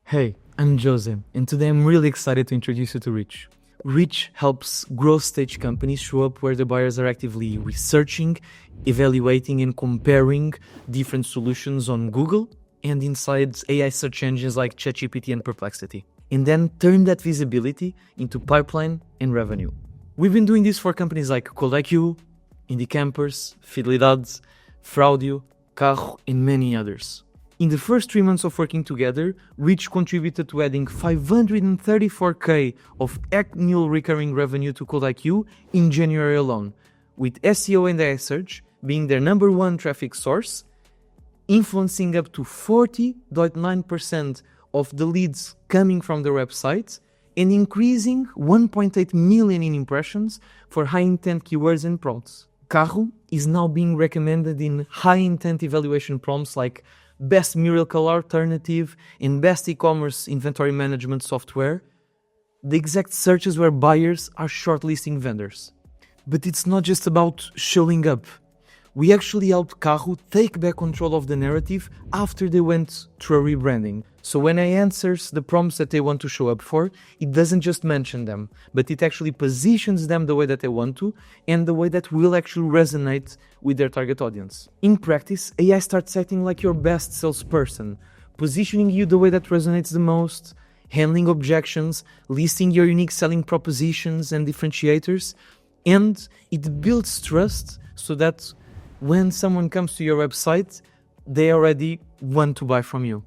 Hey, I'm Jose, and today I'm really excited to introduce you to Rich. Rich helps growth stage companies show up where the buyers are actively researching, evaluating, and comparing different solutions on Google and inside AI search engines like ChatGPT and Perplexity, and then turn that visibility into pipeline and revenue. We've been doing this for companies like ColdIQ, Indie Campers, Fidelidade, Fraudio, Carro, and many others. In the first 3 months of working together, Rich contributed to adding 534k of annual recurring revenue to ColdIQ in January alone, with SEO and AI search being their number one traffic source, influencing up to 40.9% of the leads coming from their website, and increasing 1.8 million in impressions for high-intent keywords and prompts. Carro is now being recommended in high-intent evaluation prompts like Best Miracle Alternative and Best E-commerce Inventory Management Software, the exact searches where buyers are shortlisting vendors. But it's not just about showing up. We actually helped Carro take back control of the narrative after they went through a rebranding. So when AI answers the prompts that they want to show up for, it doesn't just mention them, but it actually positions them the way that they want to and the way that will actually resonate with their target audience. In practice, AI starts acting like your best salesperson, positioning you the way that resonates the most, handling objections, listing your unique selling propositions and differentiators, and it builds trust so that when someone comes to your website, they already want to buy from you.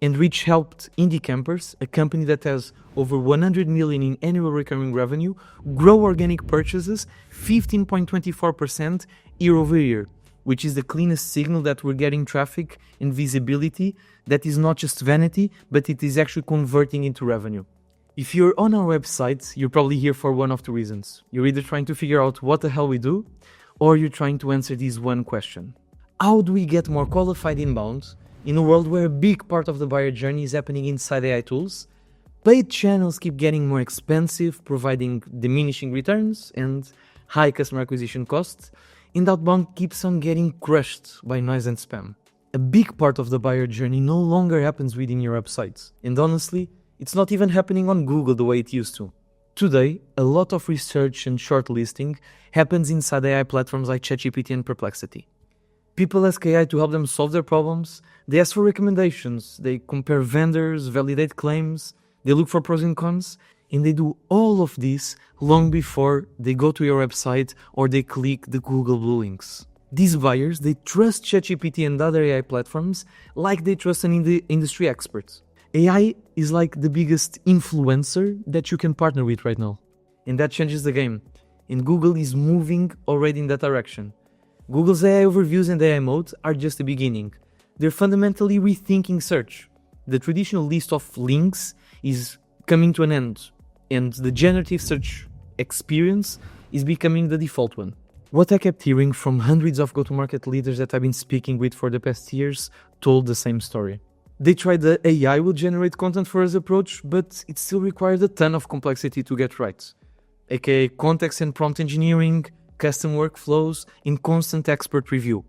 And Rich helped Indie Campers, a company that has over 100 million in annual recurring revenue, grow organic purchases 15.24% year over year, which is the cleanest signal that we're getting traffic and visibility that is not just vanity, but it is actually converting into revenue. If you're on our website, you're probably here for one of two reasons. You're either trying to figure out what the hell we do, or you're trying to answer this one question. How do we get more qualified inbound in a world where a big part of the buyer journey is happening inside AI tools? Paid channels keep getting more expensive, providing diminishing returns and high customer acquisition costs, and outbound keeps on getting crushed by noise and spam. A big part of the buyer journey no longer happens within your website, and honestly, it's not even happening on Google the way it used to. Today, a lot of research and shortlisting happens inside AI platforms like ChatGPT and Perplexity. People ask AI to help them solve their problems, they ask for recommendations, they compare vendors, validate claims, they look for pros and cons, and they do all of this long before they go to your website or they click the Google Blue links. These buyers, they trust ChatGPT and other AI platforms like they trust an industry expert. AI is like the biggest influencer that you can partner with right now. And that changes the game. And Google is moving already in that direction. Google's AI overviews and AI mode are just the beginning. They're fundamentally rethinking search. The traditional list of links is coming to an end, and the generative search experience is becoming the default one. What I kept hearing from hundreds of go-to-market leaders that I've been speaking with for the past years told the same story. They tried the AI will generate content for us approach, but it still required a ton of complexity to get right, aka context and prompt engineering, custom workflows, and constant expert review.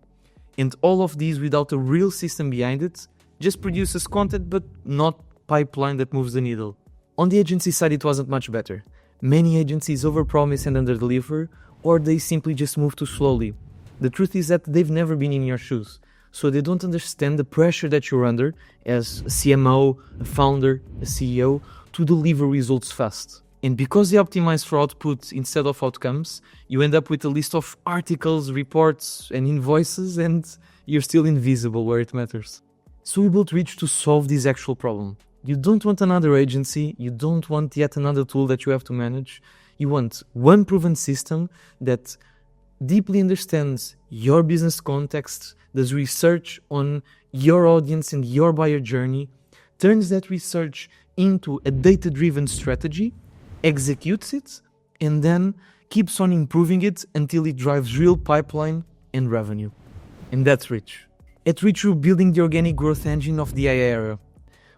And all of these without a real system behind it, just produces content but not pipeline that moves the needle. On the agency side, it wasn't much better. Many agencies overpromise and underdeliver, or they simply just move too slowly. The truth is that they've never been in your shoes, so they don't understand the pressure that you're under as a CMO, a founder, a CEO, to deliver results fast. And because they optimize for output instead of outcomes, you end up with a list of articles, reports, and invoices, and you're still invisible where it matters. So we built Rich to solve this actual problem. You don't want another agency, you don't want yet another tool that you have to manage. You want one proven system that deeply understands your business context, does research on your audience and your buyer journey, turns that research into a data-driven strategy, executes it, and then keeps on improving it until it drives real pipeline and revenue. And that's Rich. At Rich, we're building the organic growth engine of the AI era.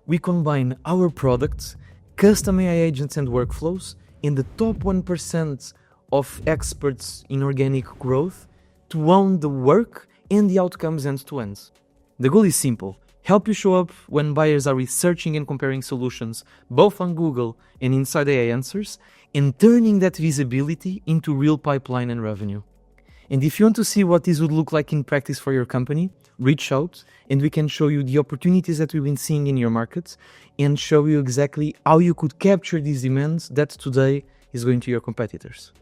We combine our products, custom AI agents and workflows, and the top 1% of experts in organic growth to own the work and the outcomes end to end. The goal is simple: help you show up when buyers are researching and comparing solutions, both on Google and inside AI Answers, and turning that visibility into real pipeline and revenue. And if you want to see what this would look like in practice for your company, reach out and we can show you the opportunities that we've been seeing in your markets and show you exactly how you could capture these demands that today is going to your competitors.